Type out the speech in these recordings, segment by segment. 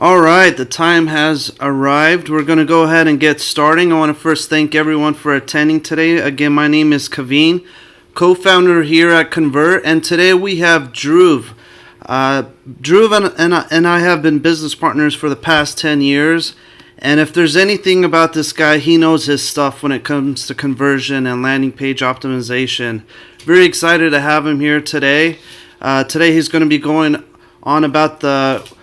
All right, the time has arrived. We're going to go ahead and get starting. I want to first thank everyone for attending today. Again, my name is Kaveen, co-founder here at Convert, and today we have Dhruv. Dhruv and I have been business partners for the past 10 years, and if there's anything about this guy, he knows his stuff when it comes to conversion and landing page optimization. Very excited to have him here today. Today he's going to be going on about the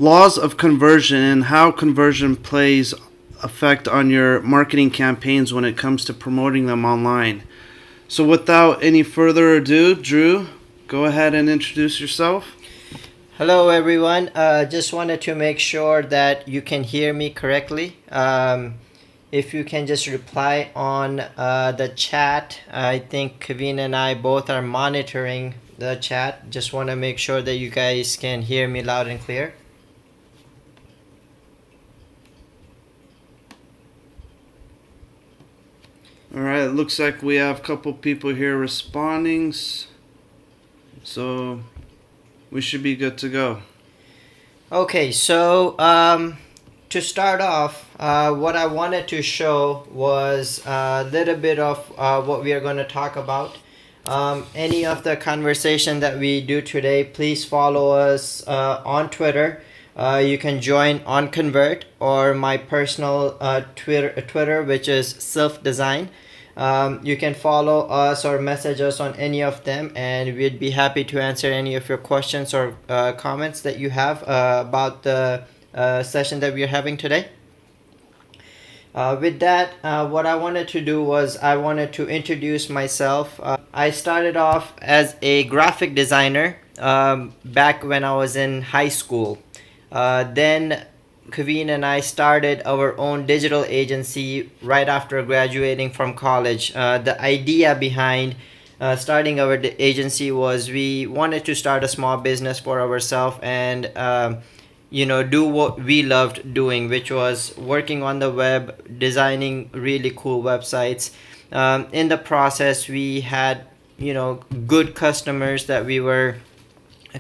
laws of conversion and how conversion plays effect on your marketing campaigns when it comes to promoting them online. So without any further ado, Drew, go ahead and introduce yourself. Hello, everyone. Just wanted to make sure that you can hear me correctly. If you can just reply on the chat. I think Kaveen and I both are monitoring the chat. Just want to make sure that you guys can hear me loud and clear. All right, it looks like we have a couple people here responding, so we should be good to go. Okay, so to start off, what I wanted to show was a little bit of what we are going to talk about. Any of the conversation that we do today, please follow us on Twitter. You can join on Convert or my personal Twitter, which is self-design. You can follow us or message us on any of them, and we'd be happy to answer any of your questions or comments that you have about the session that we are having today. With that, what I wanted to do was I wanted to introduce myself. I started off as a graphic designer back when I was in high school. Then Kaveen and I started our own digital agency right after graduating from college. The idea behind starting our agency was we wanted to start a small business for ourselves and do what we loved doing, which was working on the web, designing really cool websites. In the process, we had good customers that we were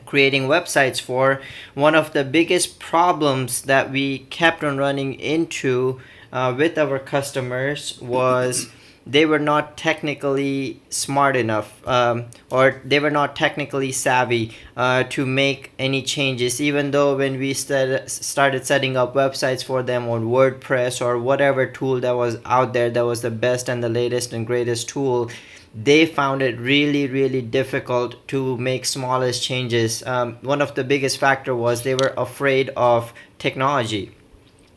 creating websites for. One of the biggest problems that we kept on running into with our customers was they were not technically smart enough or they were not technically savvy to make any changes, even though when we started setting up websites for them on WordPress or whatever tool that was out there that was the best and the latest and greatest tool, they found it really, really difficult to make smallest changes. One of the biggest factor was they were afraid of technology.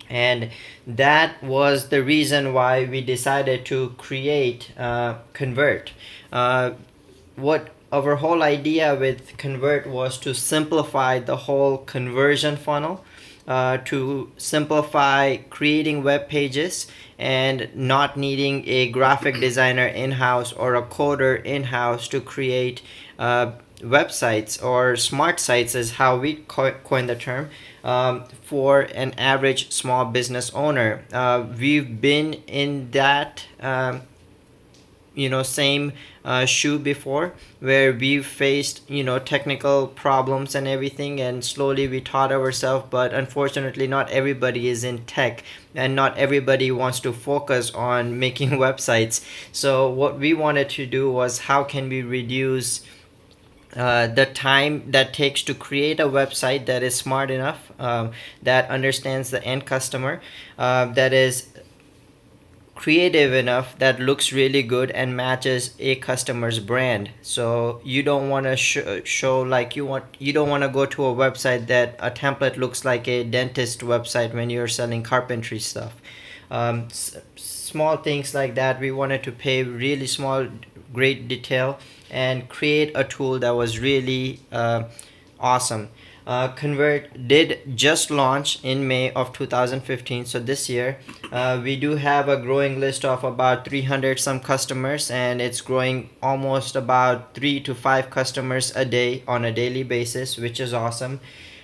And that was the reason why we decided to create Convert. What our whole idea with Convert was to simplify the whole conversion funnel, to simplify creating web pages and not needing a graphic designer in-house or a coder in-house to create websites, or smart sites is how we coin the term, for an average small business owner. We've been in that same shoe before, where we've faced technical problems and everything, and slowly we taught ourselves. But unfortunately, not everybody is in tech and not everybody wants to focus on making websites. So what we wanted to do was, how can we reduce the time that takes to create a website that is smart enough, that understands the end customer, that is creative enough, that looks really good and matches a customer's brand. So you don't want to show like you don't want to go to a website that a template looks like a dentist website when you're selling carpentry stuff. Small things like that, we wanted to pay really small, great detail and create a tool that was really awesome. Convert did just launch in May of 2015, so this year. We do have a growing list of about 300 some customers, and it's growing almost about 3 to 5 customers a day on a daily basis, which is awesome.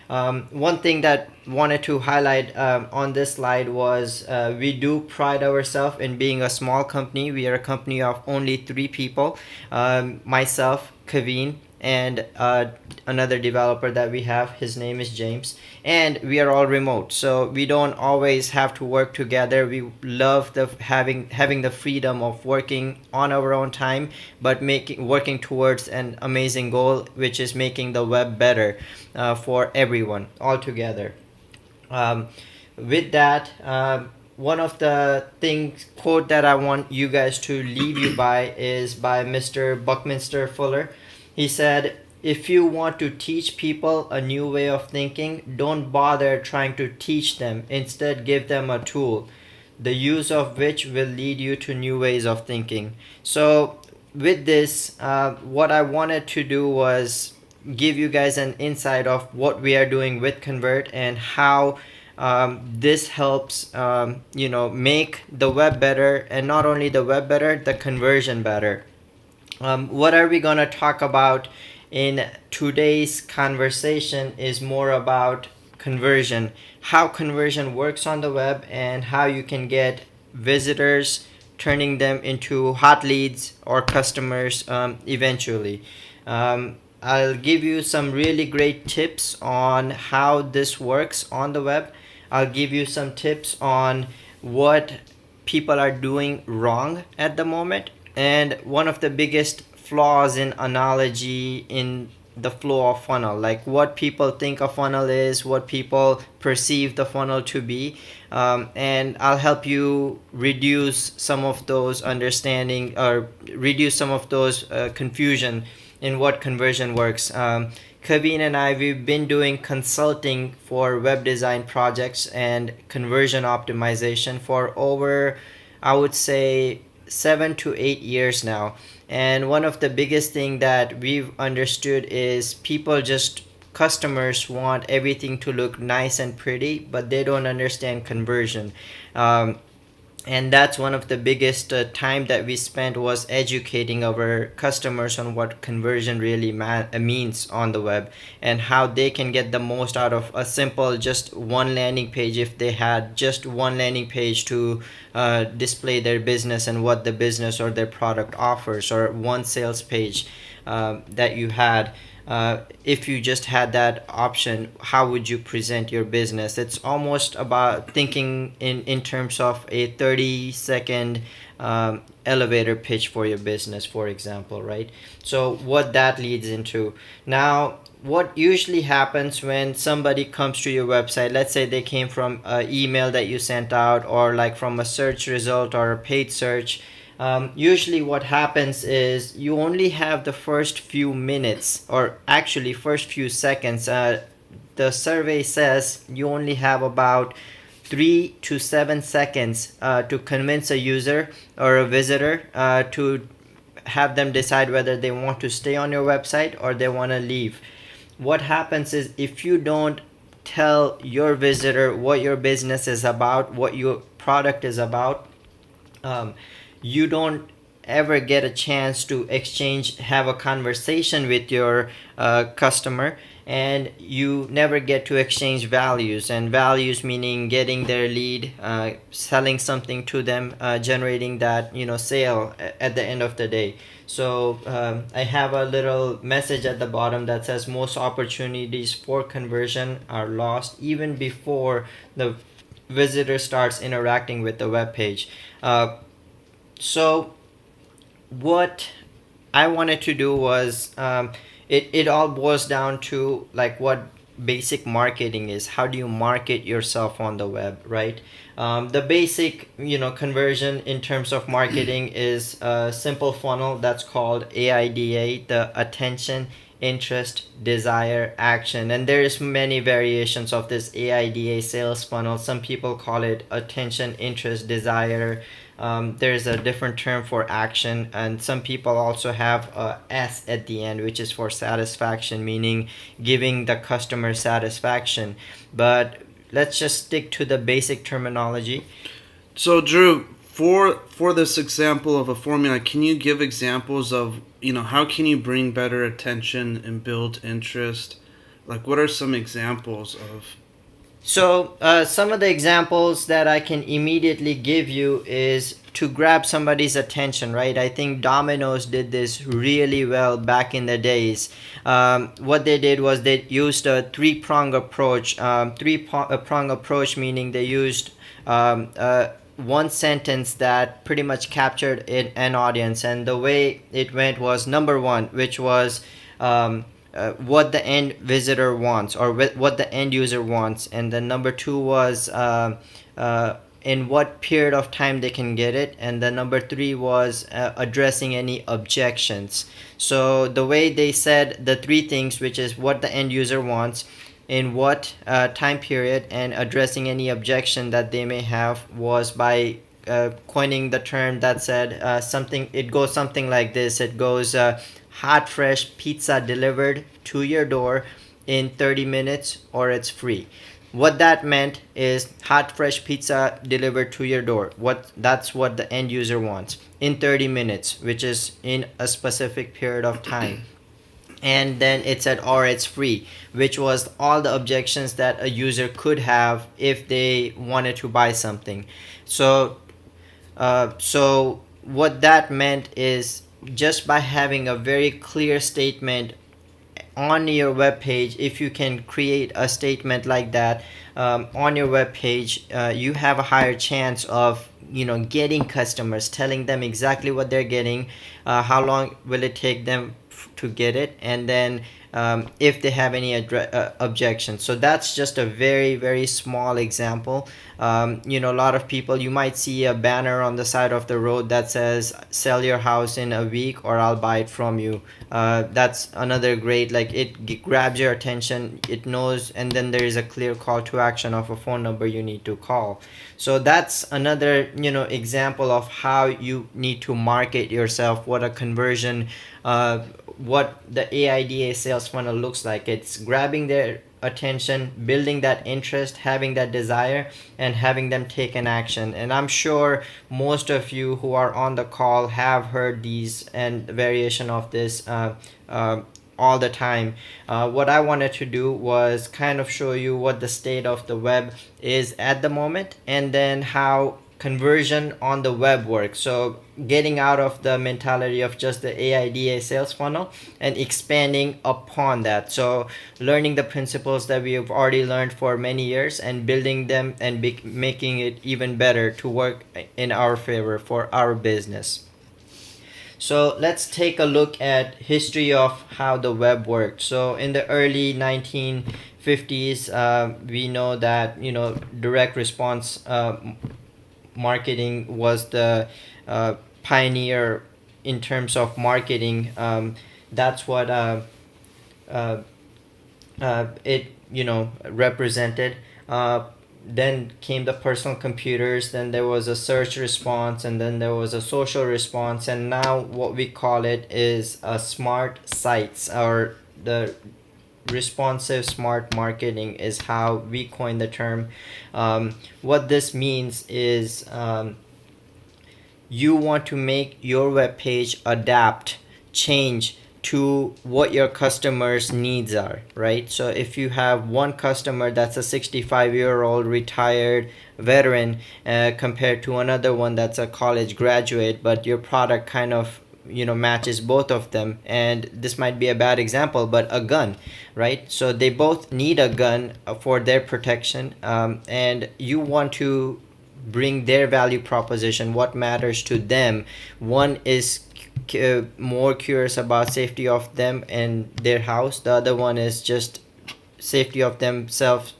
One thing that wanted to highlight on this slide was we do pride ourselves in being a small company. We are a company of only 3 people, myself, Kaveen, and another developer that we have. His name is James, and we are all remote, so we don't always have to work together. We love the having the freedom of working on our own time, but working towards an amazing goal, which is making the web better for everyone all together. um, with that, one of the things quote that I want you guys to leave you by is by Mr. Buckminster Fuller. He said, if you want to teach people a new way of thinking, don't bother trying to teach them. Instead, give them a tool, the use of which will lead you to new ways of thinking. So with this, what I wanted to do was give you guys an insight of what we are doing with Convert and how this helps make the web better, and not only the web better, the conversion better. What are we going to talk about in today's conversation is more about conversion, how conversion works on the web, and how you can get visitors, turning them into hot leads or customers eventually. I'll give you some really great tips on how this works on the web. I'll give you some tips on what people are doing wrong at the moment, and one of the biggest flaws in analogy in the flow of funnel, like what people think a funnel is, what people perceive the funnel to be. And I'll help you reduce some of those understanding, or reduce some of those confusion in what conversion works. Kaveen and I, we've been doing consulting for web design projects and conversion optimization for over, I would say, 7 to 8 years now. And one of the biggest thing that we've understood is customers want everything to look nice and pretty, but they don't understand conversion. And that's one of the biggest time that we spent was educating our customers on what conversion really means on the web, and how they can get the most out of a simple just one landing page. If they had just one landing page to display their business and what the business or their product offers, or one sales page that you had, if you just had that option, how would you present your business? It's almost about thinking in terms of a 30-second elevator pitch for your business, for example, right? So what that leads into. Now, what usually happens when somebody comes to your website, let's say they came from an email that you sent out, or like from a search result or a paid search. Usually what happens is you only have the first few minutes, or actually first few seconds. The survey says you only have about 3 to 7 seconds to convince a user or a visitor to have them decide whether they want to stay on your website or they want to leave. What happens is, if you don't tell your visitor what your business is about, what your product is about, you don't ever get a chance to have a conversation with your customer, and you never get to exchange values. And values meaning getting their lead, selling something to them, generating that sale at the end of the day. So I have a little message at the bottom that says most opportunities for conversion are lost even before the visitor starts interacting with the web page. So what I wanted to do was, it all boils down to like what basic marketing is. How do you market yourself on the web, right? The basic conversion in terms of marketing is a simple funnel that's called AIDA, the attention, interest, desire, action. And there's many variations of this AIDA sales funnel. Some people call it attention, interest, desire. There's a different term for action, and some people also have a S at the end, which is for satisfaction, meaning giving the customer satisfaction. But let's just stick to the basic terminology. So, Drew, for this example of a formula, can you give examples of how can you bring better attention and build interest? Like, what are some examples of? So some of the examples that I can immediately give you is to grab somebody's attention, right? I think Domino's did this really well back in the days. What they did was they used a three-prong approach. Three-prong approach meaning they used one sentence that pretty much captured an audience, and the way it went was number one, which was what the end visitor wants, or what the end user wants, and then number two was in what period of time they can get it, and then number three was addressing any objections. So the way they said the three things, which is what the end user wants, in what time period, and addressing any objection that they may have, was by coining the term that said something. It goes something like this. It goes hot fresh pizza delivered to your door in 30 minutes or it's free. What that meant is hot fresh pizza delivered to your door. That's what the end user wants in 30 minutes, which is in a specific period of time. And then it said or it's free, which was all the objections that a user could have if they wanted to buy something. So what that meant is, just by having a very clear statement on your web page, if you can create a statement like that on your web page, you have a higher chance of getting customers, telling them exactly what they're getting, how long will it take them to get it, and then if they have any objections. So that's just a very, very small example. A lot of people, you might see a banner on the side of the road that says sell your house in a week or I'll buy it from you. That's another great, like, it grabs your attention, it knows, and then there is a clear call to action of a phone number you need to call. So that's another example of how you need to market yourself, what a conversion what the AIDA sales funnel looks like. It's grabbing their attention, building that interest, having that desire, and having them take an action. And I'm sure most of you who are on the call have heard these and variation of this all the time. What I wanted to do was kind of show you what the state of the web is at the moment, and then how conversion on the web works. So getting out of the mentality of just the AIDA sales funnel and expanding upon that. So learning the principles that we have already learned for many years and building them and making it even better to work in our favor for our business. So let's take a look at history of how the web worked. So in the early 1950s, we know that direct response marketing was the pioneer in terms of marketing. That's what it represented. Then came the personal computers, then there was a search response, and then there was a social response, and now what we call it is smart sites, or the responsive smart marketing is how we coined the term. What this means is you want to make your web page adapt, change to what your customers' needs are, right? So if you have one customer that's a 65-year-old retired veteran compared to another one that's a college graduate, but your product kind of matches both of them, and this might be a bad example, but a gun, right? So they both need a gun for their protection, and you want to bring their value proposition, what matters to them. One is more curious about safety of them and their house, the other one is just safety of themselves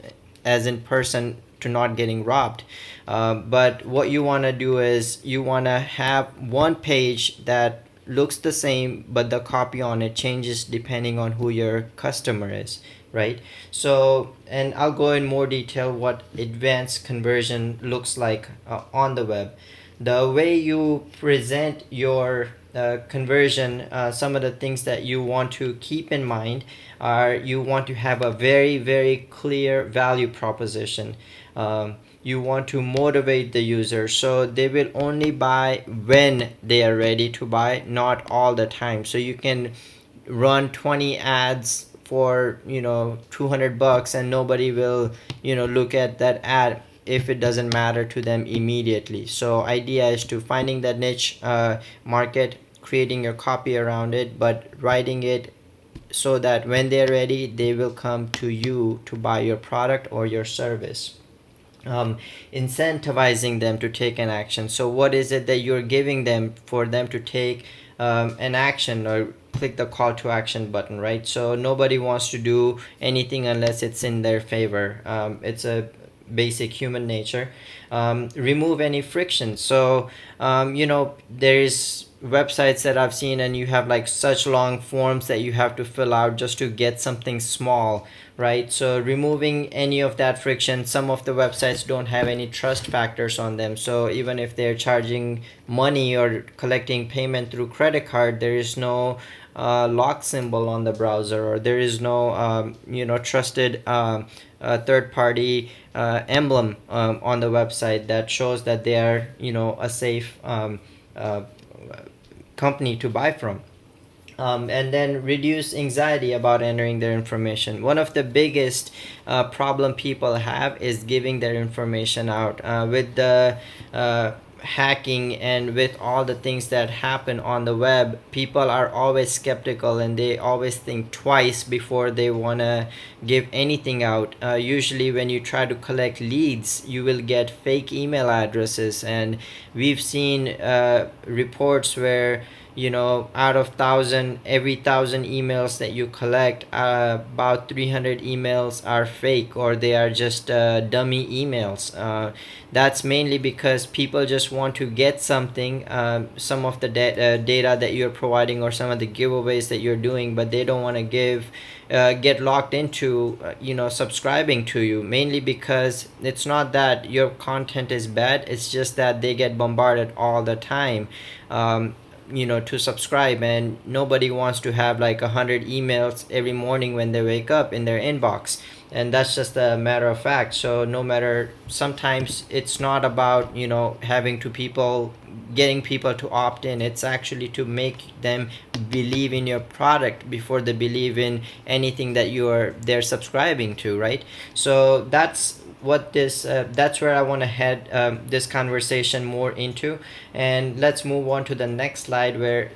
as in person, to not getting robbed. But what you want to do is you want to have one page that looks the same, but the copy on it changes depending on who your customer is, right? So, and I'll go in more detail what advanced conversion looks like on the web. The way you present your conversion, some of the things that you want to keep in mind are, you want to have a very, very clear value proposition. You want to motivate the user so they will only buy when they are ready to buy, not all the time. So you can run 20 ads for $200 and nobody will look at that ad if it doesn't matter to them immediately. So idea is to finding that niche market, creating your copy around it, but writing it so that when they're ready, they will come to you to buy your product or your service. Incentivizing them to take an action. So what is it that you're giving them for them to take an action, or click the call to action button, right? So nobody wants to do anything unless it's in their favor. It's a basic human nature. Remove any friction. So there's websites that I've seen, and you have like such long forms that you have to fill out just to get something small, right? So removing any of that friction. Some of the websites don't have any trust factors on them, so even if they're charging money or collecting payment through credit card, there is no lock symbol on the browser, or there is no trusted third party emblem on the website that shows that they are a safe company to buy from. And then reduce anxiety about entering their information. One of the biggest problem people have is giving their information out. With the hacking and with all the things that happen on the web, people are always skeptical, and they always think twice before they want to give anything out. Usually when you try to collect leads, you will get fake email addresses, and we've seen reports where out of every 1,000 emails that you collect, about 300 emails are fake, or they are just dummy emails. That's mainly because people just want to get something, some of the data that you're providing, or some of the giveaways that you're doing, but they don't want to get locked into subscribing to you, mainly because it's not that your content is bad, it's just that they get bombarded all the time to subscribe, and nobody wants to have like 100 emails every morning when they wake up in their inbox, and that's just a matter of fact. So sometimes it's not about getting people to opt in. It's actually to make them believe in your product before they believe in anything that they're subscribing to, right? So that's where I want to head this conversation more into. And let's move on to the next slide, where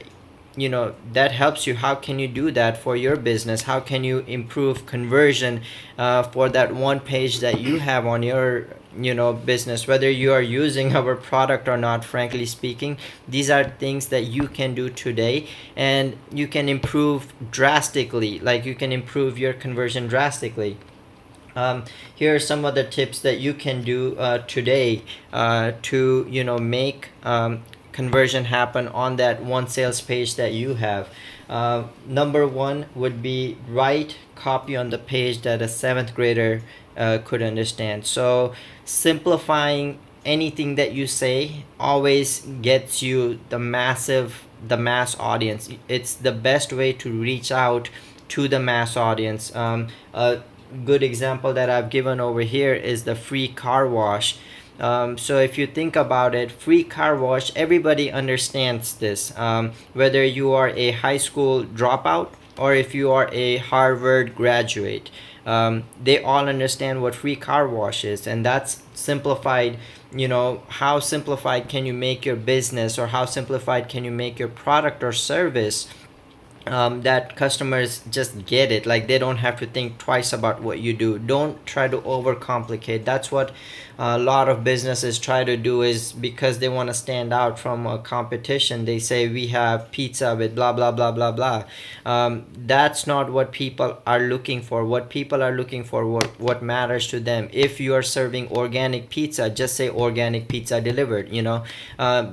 that helps you. How can you do that for your business? How can you improve conversion for that one page that you have on your business, whether you are using our product or not? Frankly speaking, these are things that you can do today, and you can improve drastically. Like, you can improve your conversion drastically. Here are some of the tips that you can do today to make conversion happen on that one sales page that you have. Number one would be write copy on the page that a seventh grader could understand. So simplifying anything that you say always gets you the mass audience. It's the best way to reach out to the mass audience. A good example that I've given over here is the free car wash. So if you think about it, free car wash, everybody understands this. Whether you are a high school dropout or if you are a Harvard graduate, they all understand what free car wash is, and that's simplified. How simplified can you make your business, or how simplified can you make your product or service that customers just get it? Like, they don't have to think twice about what you do. Don't try to overcomplicate. That's what a lot of businesses try to do, is because they want to stand out from a competition. They say, we have pizza with blah blah blah blah blah. That's not what people are looking for. What people are looking for, what matters to them. If you are serving organic pizza, just say organic pizza delivered.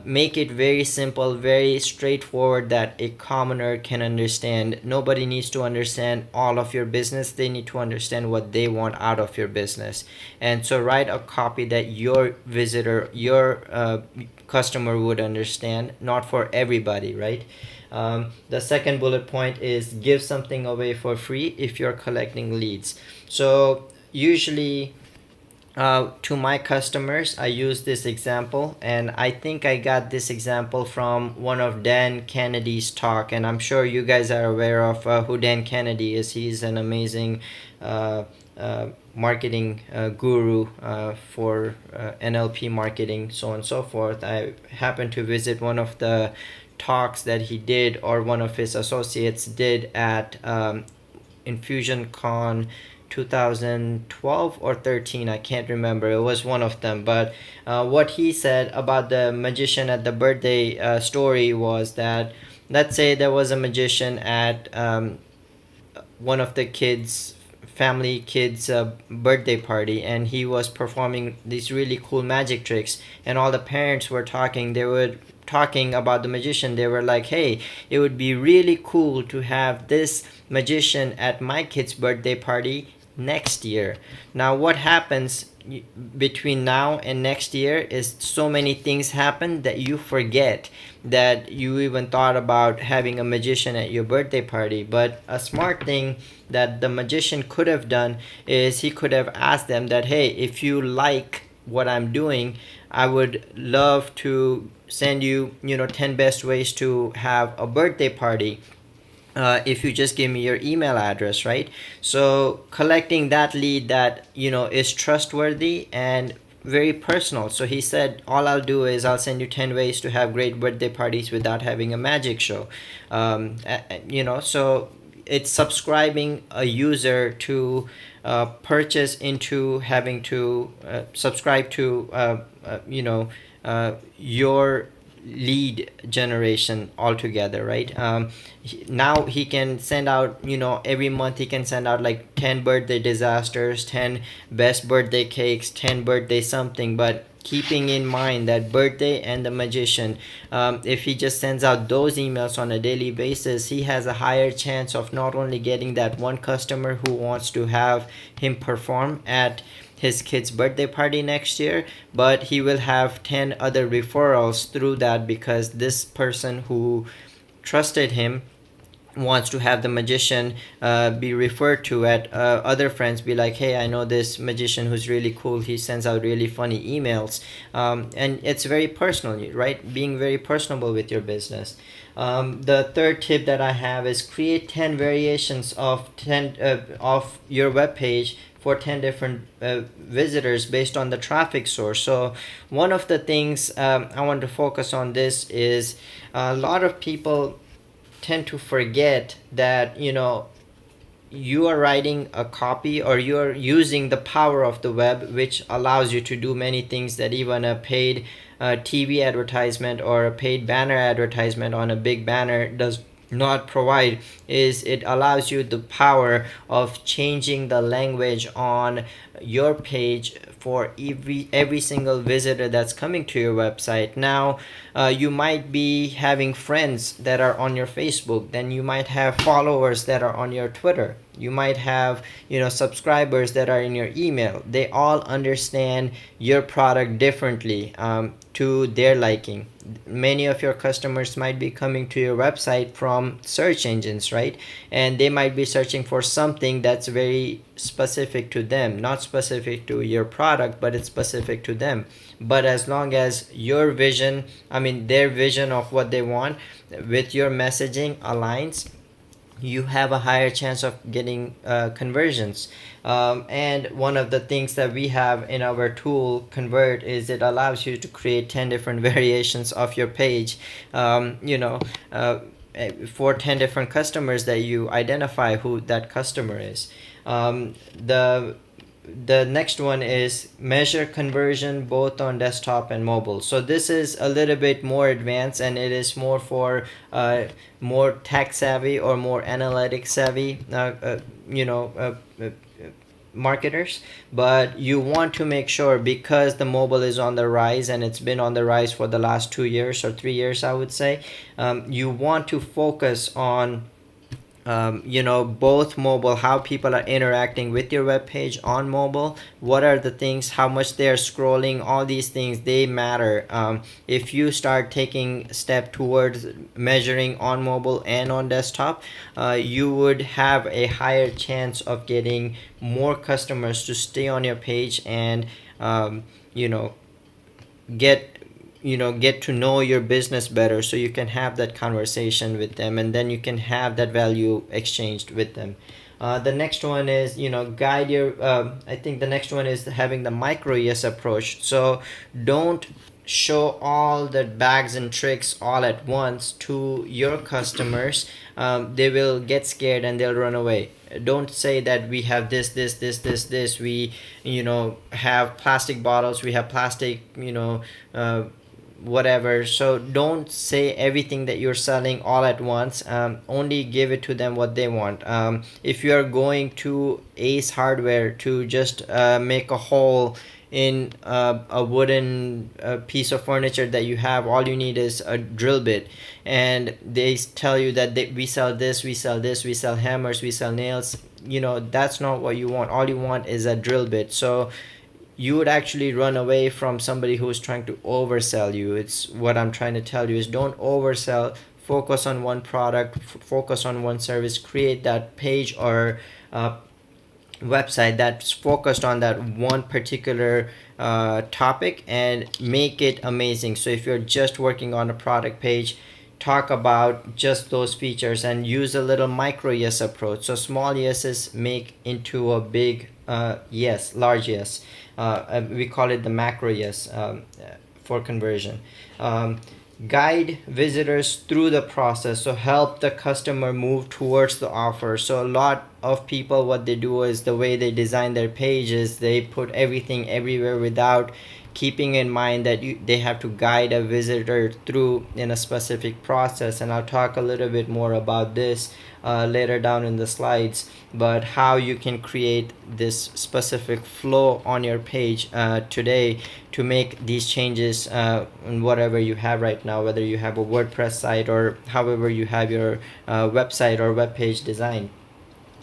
Make it very simple, very straightforward, that a commoner can understand. Nobody needs to understand all of your business. They need to understand what they want out of your business. And so write a copy that your visitor, your customer would understand, not for everybody, right? The second bullet point is give something away for free if you're collecting leads. So usually to my customers, I use this example, and I think I got this example from one of Dan Kennedy's talk, and I'm sure you guys are aware of who Dan Kennedy is. He's an amazing marketing guru for NLP marketing, so on and so forth. I happened to visit one of the talks that he did, or one of his associates did, at Infusion Con 2012 or 13, I can't remember. It was one of them. But what he said about the magician at the birthday story was that, let's say there was a magician at one of the family kids birthday party, and he was performing these really cool magic tricks, and all the parents were talking. They were talking about the magician. They were like, hey, it would be really cool to have this magician at my kid's birthday party next year. Now what happens between now and next year is so many things happen that you forget that you even thought about having a magician at your birthday party. But a smart thing that the magician could have done is he could have asked them that, hey, if you like what I'm doing, I would love to send you 10 best ways to have a birthday party, if you just give me your email address, right? So collecting that lead that is trustworthy and very personal. So he said, all I'll do is I'll send you 10 ways to have great birthday parties without having a magic show. So it's subscribing a user to purchase into having to subscribe to your lead generation altogether, right? Now he can send out, every month he can send out like 10 birthday disasters, 10 best birthday cakes, 10 birthday something. But keeping in mind that birthday and the magician, if he just sends out those emails on a daily basis, he has a higher chance of not only getting that one customer who wants to have him perform at his kid's birthday party next year, but he will have 10 other referrals through that, because this person who trusted him wants to have the magician be referred to at other friends, be like, hey, I know this magician who's really cool, he sends out really funny emails, and it's very personal, right? Being very personable with your business. The third tip that I have is create 10 variations of your web page for 10 different visitors based on the traffic source. So one of the things I want to focus on this is a lot of people tend to forget that you are writing a copy, or you're using the power of the web, which allows you to do many things that even a paid TV advertisement or a paid banner advertisement on a big banner does not provide. Is it allows you the power of changing the language on your page for every single visitor that's coming to your website. Now you might be having friends that are on your Facebook, then you might have followers that are on your Twitter, you might have subscribers that are in your email. They all understand your product differently, to their liking. Many of your customers might be coming to your website from search engines, right? And they might be searching for something that's very specific to them, not specific to your product, but it's specific to them. But as long as your vision, their vision of what they want with your messaging aligns, you have a higher chance of getting conversions. And one of the things that we have in our tool Convert is it allows you to create 10 different variations of your page, for 10 different customers that you identify who that customer is. The next one is measure conversion both on desktop and mobile. So this is a little bit more advanced, and it is more for more tech savvy or more analytic savvy marketers. But you want to make sure, because the mobile is on the rise, and it's been on the rise for the last 2 years or 3 years, I would say, you want to focus on both mobile, how people are interacting with your web page on mobile, what are the things, how much they're scrolling, all these things, they matter. If you start taking step towards measuring on mobile and on desktop, you would have a higher chance of getting more customers to stay on your page and get to know your business better, so you can have that conversation with them, and then you can have that value exchanged with them. The next one is, guide your. I think the next one is having the micro yes approach. So don't show all the bags and tricks all at once to your customers. They will get scared and they'll run away. Don't say that we have this. We, have plastic bottles. We have plastic, whatever. So don't say everything that you're selling all at once. Only give it to them what they want. If you're going to Ace Hardware to just make a hole in a wooden piece of furniture that you have, all you need is a drill bit, and they tell you that we sell this, we sell this, we sell hammers, we sell nails. That's not what you want. All you want is a drill bit. So you would actually run away from somebody who's trying to oversell you. It's what I'm trying to tell you is don't oversell. Focus on one product, focus on one service, create that page or website that's focused on that one particular topic and make it amazing. So if you're just working on a product page, talk about just those features and use a little micro yes approach. So small yeses make into a big yes, large yes. We call it the macro yes for conversion. Guide visitors through the process, so help the customer move towards the offer. So a lot of people, what they do is the way they design their pages, they put everything everywhere without keeping in mind that they have to guide a visitor through in a specific process. And I'll talk a little bit more about this later down in the slides, but how you can create this specific flow on your page today to make these changes in whatever you have right now, whether you have a WordPress site or however you have your website or web page design.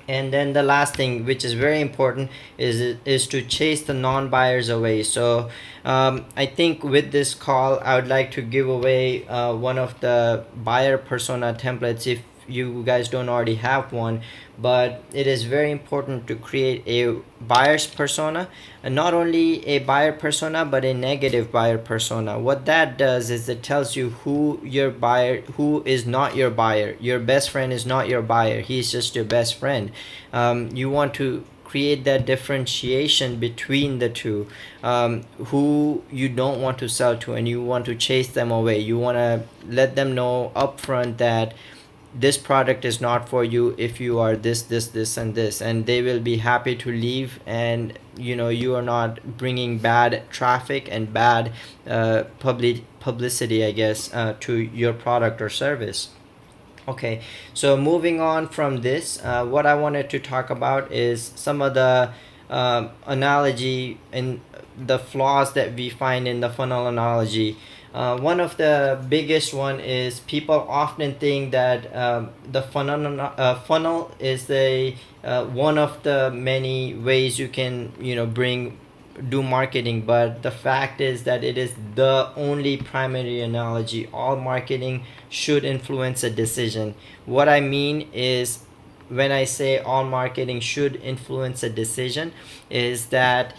And then the last thing, which is very important, is to chase the non-buyers away. So I think with this call, I would like to give away one of the buyer persona templates if you guys don't already have one. But it is very important to create a buyer's persona, and not only a buyer persona but a negative buyer persona. What that does is it tells you who your buyer, who is not your buyer. Your best friend is not your buyer, he's just your best friend. You want to create that differentiation between the two, who you don't want to sell to and you want to chase them away. You want to let them know upfront that this product is not for you if you are this and this, and they will be happy to leave. And you are not bringing bad traffic and bad publicity, I guess, to your product or service. Okay, so moving on from this, what I wanted to talk about is some of the analogy and the flaws that we find in the funnel analogy. One of the biggest one is people often think that the funnel is the one of the many ways you can do marketing, but the fact is that it is the only primary analogy. All marketing should influence a decision. What I mean is, when I say all marketing should influence a decision, is that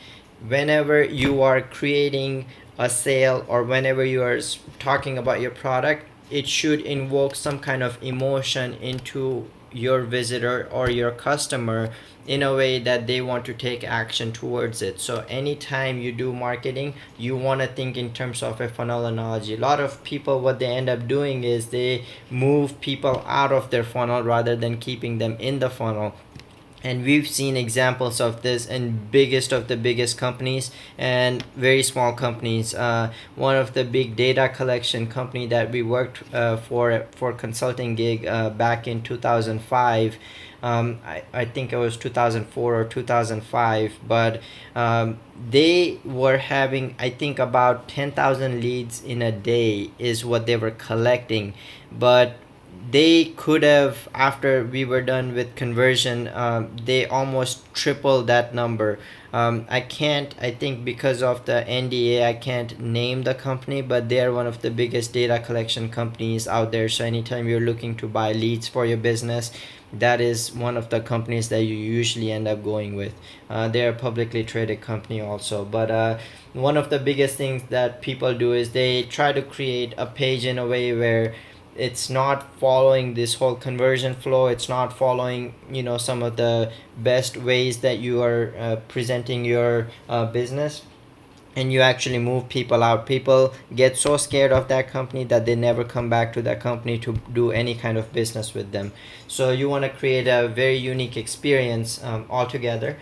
whenever you are creating a sale or whenever you are talking about your product, it should invoke some kind of emotion into your visitor or your customer in a way that they want to take action towards it. So anytime you do marketing, you want to think in terms of a funnel analogy. A lot of people, what they end up doing is they move people out of their funnel rather than keeping them in the funnel. And we've seen examples of this in biggest of the biggest companies and very small companies. One of the big data collection company that we worked for consulting gig back in 2005. I think it was 2004 or 2005, but they were having, I think, about 10,000 leads in a day is what they were collecting. But they could have, after we were done with conversion, they almost tripled that number. I think because of the NDA, I can't name the company, but they are one of the biggest data collection companies out there. So anytime you're looking to buy leads for your business, that is one of the companies that you usually end up going with. They're a publicly traded company also. But one of the biggest things that people do is they try to create a page in a way where it's not following this whole conversion flow. It's not following, some of the best ways that you are presenting your business, and you actually move people out. People get so scared of that company that they never come back to that company to do any kind of business with them. So you want to create a very unique experience altogether.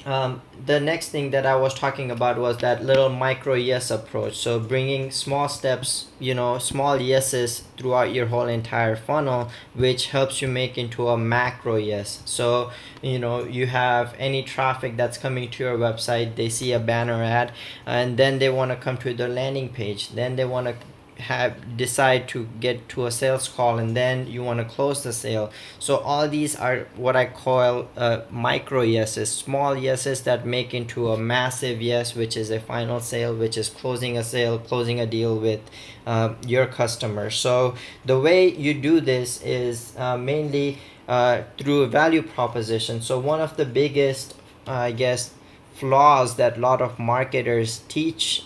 The next thing that I was talking about was that little micro yes approach. So bringing small steps, small yeses throughout your whole entire funnel, which helps you make into a macro yes. So, you have any traffic that's coming to your website, they see a banner ad, and then they want to come to the landing page. Then they want to decide to get to a sales call, and then you want to close the sale. So all these are what I call micro yeses, small yeses that make into a massive yes, which is a final sale, which is closing a sale, closing a deal with your customer. So the way you do this is mainly through a value proposition. So one of the biggest, I guess, flaws that a lot of marketers teach,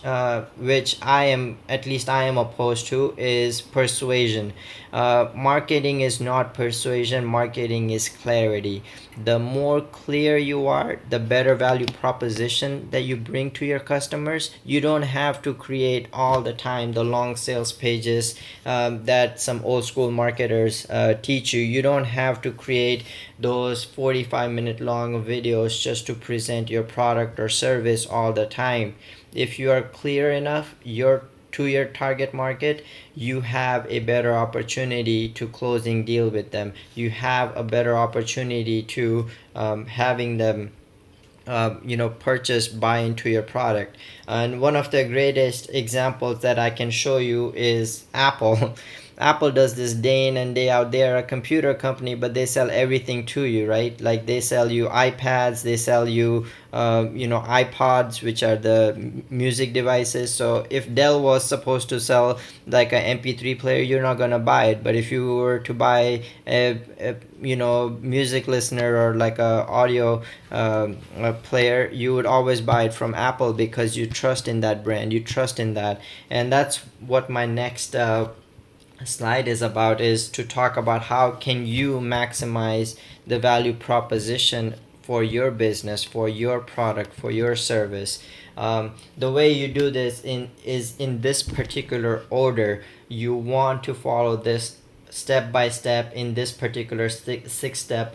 which I am opposed to, is persuasion. Marketing is not persuasion. Marketing is clarity. The more clear you are, the better value proposition that you bring to your customers. You don't have to create all the time the long sales pages that some old school marketers teach you. You don't have to create those 45-minute long videos just to present your product or service all the time. If you are clear enough to your target market, you have a better opportunity to closing deal with them. You have a better opportunity to having them buy into your product. And one of the greatest examples that I can show you is Apple. Apple does this day in and day out. They are a computer company, but they sell everything to you, right? Like they sell you iPads, they sell you iPods, which are the music devices. So if Dell was supposed to sell like an MP3 player, you're not gonna buy it. But if you were to buy a music listener or like a audio a player, you would always buy it from Apple because you trust in that brand, you trust in that. And that's what my next slide is about, is to talk about how can you maximize the value proposition for your business, for your product, for your service. The way you do this is in this particular order. You want to follow this step by step in this particular six step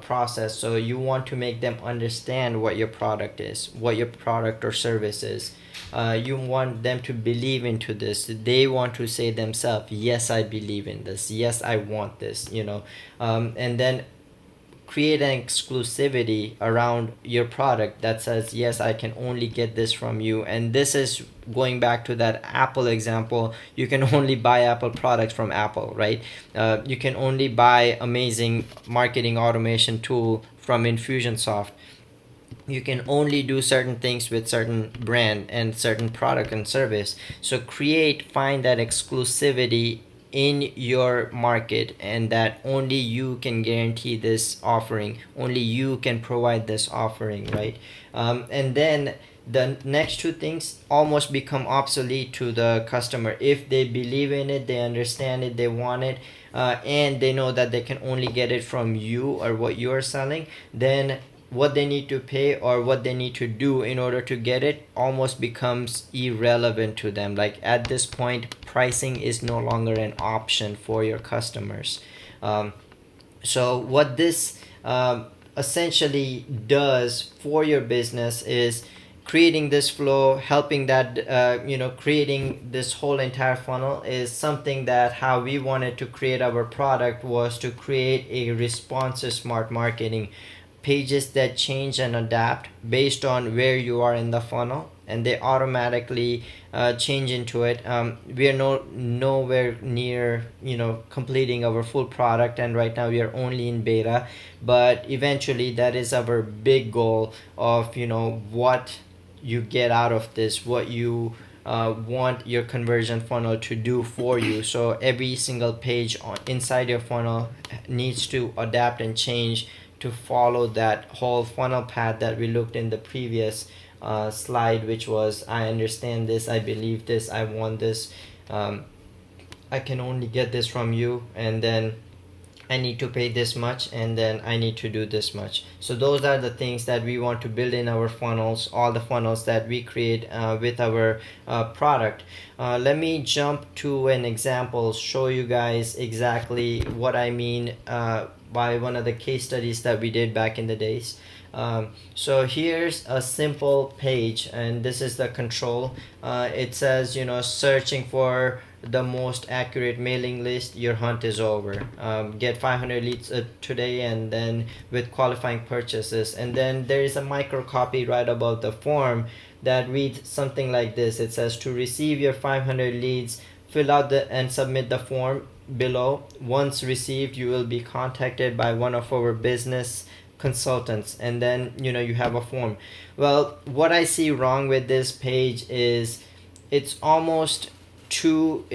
process. So you want to make them understand what your product is, what your product or service is. You want them to believe into this. They want to say themselves, yes, I believe in this, yes, I want this, and then create an exclusivity around your product that says, yes, I can only get this from you. And this is going back to that Apple example. You can only buy Apple products from Apple, right? You can only buy amazing marketing automation tool from Infusionsoft. You can only do certain things with certain brand and certain product and service. So find that exclusivity in your market, and that only you can guarantee this offering, only you can provide this offering, right? And then the next two things almost become obsolete to the customer. If they believe in it, they understand it, they want it, and they know that they can only get it from you or what you are selling, then what they need to pay or what they need to do in order to get it almost becomes irrelevant to them. Like at this point, pricing is no longer an option for your customers. So what this essentially does for your business is creating this flow, helping that creating this whole entire funnel is something that how we wanted to create our product was to create a responsive smart marketing, pages that change and adapt based on where you are in the funnel, and they automatically change into it. We are nowhere near completing our full product, and right now we are only in beta, but eventually that is our big goal of what you get out of this, what you want your conversion funnel to do for you. So every single page inside your funnel needs to adapt and change to follow that whole funnel path that we looked in the previous slide, which was I understand this, I believe this, I want this, I can only get this from you, and then I need to pay this much, and then I need to do this much. So those are the things that we want to build in our funnels, all the funnels that we create with our product. Let me jump to an example, show you guys exactly what I mean by one of the case studies that we did back in the days. So here's a simple page, and this is the control. It says, searching for the most accurate mailing list, your hunt is over. Get 500 leads today, and then with qualifying purchases. And then there is a micro copy right above the form that reads something like this. It says, to receive your 500 leads, fill out and submit the form below. Once received, you will be contacted by one of our business consultants, and then you have a form. Well, what I see wrong with this page is it's almost too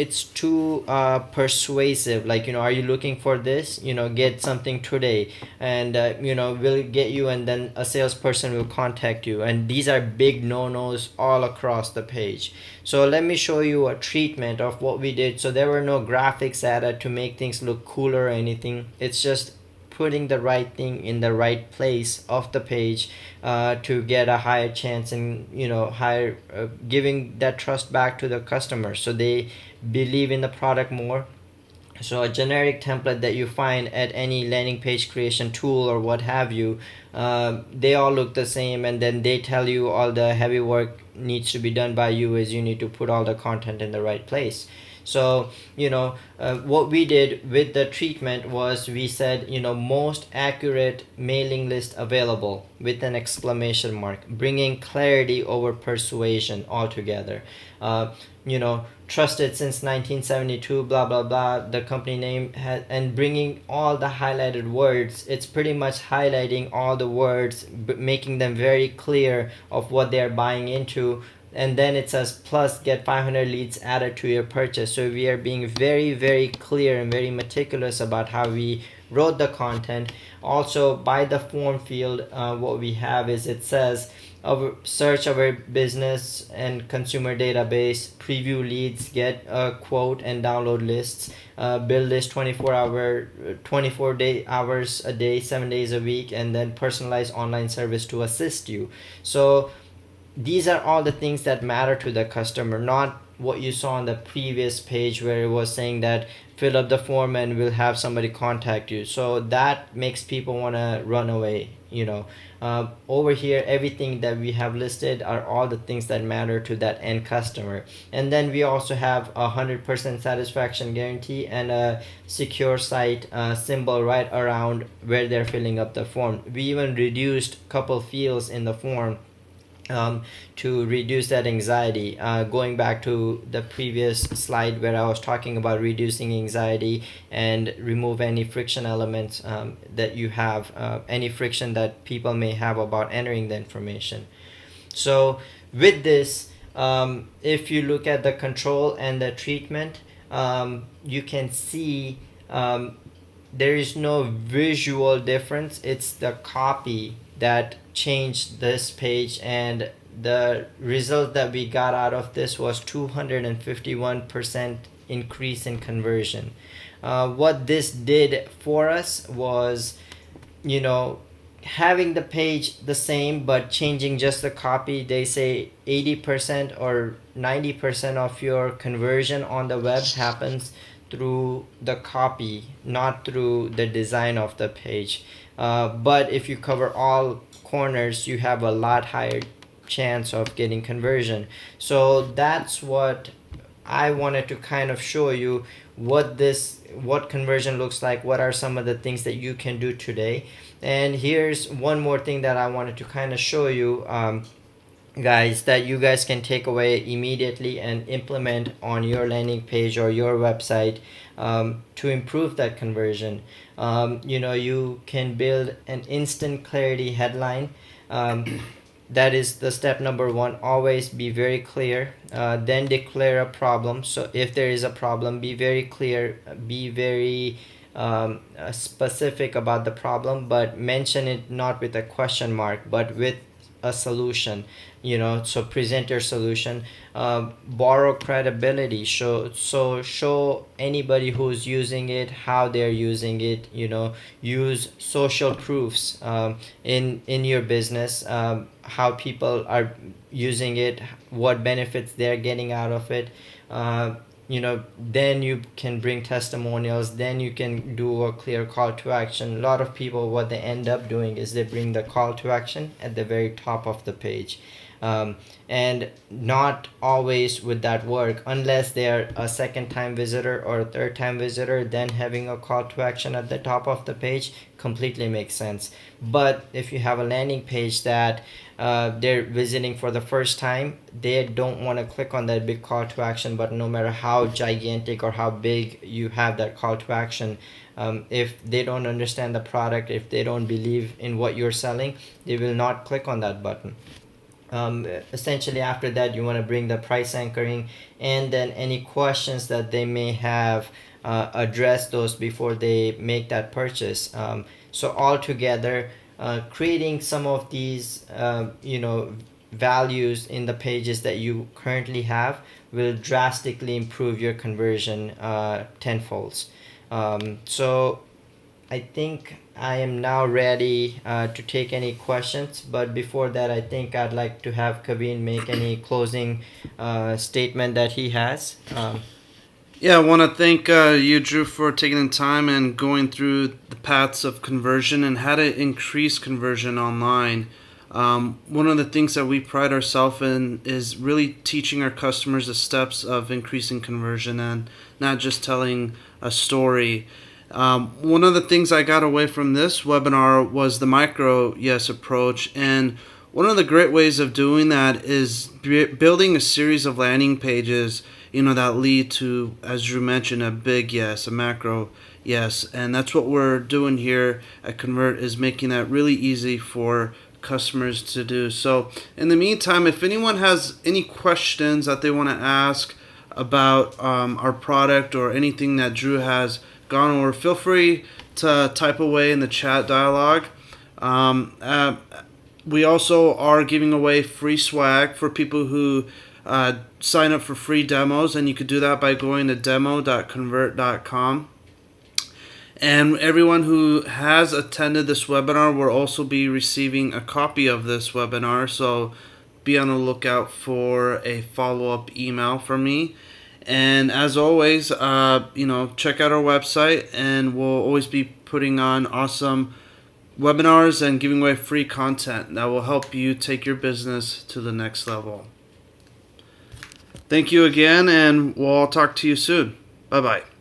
persuasive. Like, are you looking for this? Get something today, and we'll get you, and then a salesperson will contact you. And these are big no-nos all across the page. So let me show you a treatment of what we did. So there were no graphics added to make things look cooler or anything. It's just putting the right thing in the right place of the page to get a higher chance, and higher giving that trust back to the customer, so they believe in the product more. So a generic template that you find at any landing page creation tool or what have you, they all look the same, and then they tell you all the heavy work needs to be done by you is you need to put all the content in the right place. So what we did with the treatment was we said, most accurate mailing list available with an exclamation mark, bringing clarity over persuasion altogether. Trusted since 1972, blah blah blah, the company name and bringing all the highlighted words. It's pretty much highlighting all the words, making them very clear of what they're buying into. And then it says, plus get 500 leads added to your purchase. So we are being very, very clear and very meticulous about how we wrote the content. Also, by the form field, what we have is, it says, search our business and consumer database, preview leads, get a quote and download lists, build list 24 hours a day, 7 days a week, and then personalized online service to assist you. So these are all the things that matter to the customer, not what you saw on the previous page where it was saying that fill up the form and we'll have somebody contact you. So that makes people want to run away. Over here, everything that we have listed are all the things that matter to that end customer. And then we also have 100% satisfaction guarantee and a secure site symbol right around where they're filling up the form. We even reduced a couple fields in the form to reduce that anxiety. Going back to the previous slide where I was talking about reducing anxiety and remove any friction elements that you have, any friction that people may have about entering the information. So with this, if you look at the control and the treatment, you can see there is no visual difference. It's the copy that changed this page, and the result that we got out of this was 251% increase in conversion. What this did for us was, having the page the same but changing just the copy. They say 80% or 90% of your conversion on the web happens through the copy, not through the design of the page. But if you cover all corners, you have a lot higher chance of getting conversion. So that's what I wanted to kind of show you, what conversion looks like, what are some of the things that you can do today. And here's one more thing that I wanted to kind of show you, guys, that you guys can take away immediately and implement on your landing page or your website to improve that conversion. You can build an instant clarity headline. That is the step number one. Always be very clear. Then declare a problem. So if there is a problem, be very clear, be very specific about the problem, but mention it not with a question mark, but with a solution, so present your solution. Borrow credibility, show anybody who's using it how they're using it. Use social proofs in your business, how people are using it, what benefits they're getting out of it. Then you can bring testimonials, then you can do a clear call to action. A lot of people, what they end up doing is they bring the call to action at the very top of the page. And not always would that work unless they're a second time visitor or a third time visitor. Then having a call to action at the top of the page completely makes sense. But if you have a landing page that they're visiting for the first time, they don't want to click on that big call to action button, no matter how gigantic or how big you have that call to action. If they don't understand the product, if they don't believe in what you're selling, they will not click on that button. Essentially, after that, you want to bring the price anchoring, and then any questions that they may have, address those before they make that purchase. So altogether, creating some of these values in the pages that you currently have will drastically improve your conversion tenfolds. So I think I am now ready to take any questions, but before that, I think I'd like to have Kaveen make any closing statement that he has. Yeah, I want to thank you, Drew, for taking the time and going through the paths of conversion and how to increase conversion online. One of the things that we pride ourselves in is really teaching our customers the steps of increasing conversion and not just telling a story. One of the things I got away from this webinar was the micro yes approach, and one of the great ways of doing that is building a series of landing pages, that lead to, as Drew mentioned, a big yes, a macro yes, and that's what we're doing here at Convert, is making that really easy for customers to do. So in the meantime, if anyone has any questions that they want to ask about our product or anything that Drew has gone over, feel free to type away in the chat dialogue. We also are giving away free swag for people who sign up for free demos, and you could do that by going to demo.convert.com. And everyone who has attended this webinar will also be receiving a copy of this webinar, so be on the lookout for a follow-up email from me. And as always, check out our website, and we'll always be putting on awesome webinars and giving away free content that will help you take your business to the next level. Thank you again, and we'll all talk to you soon. Bye-bye.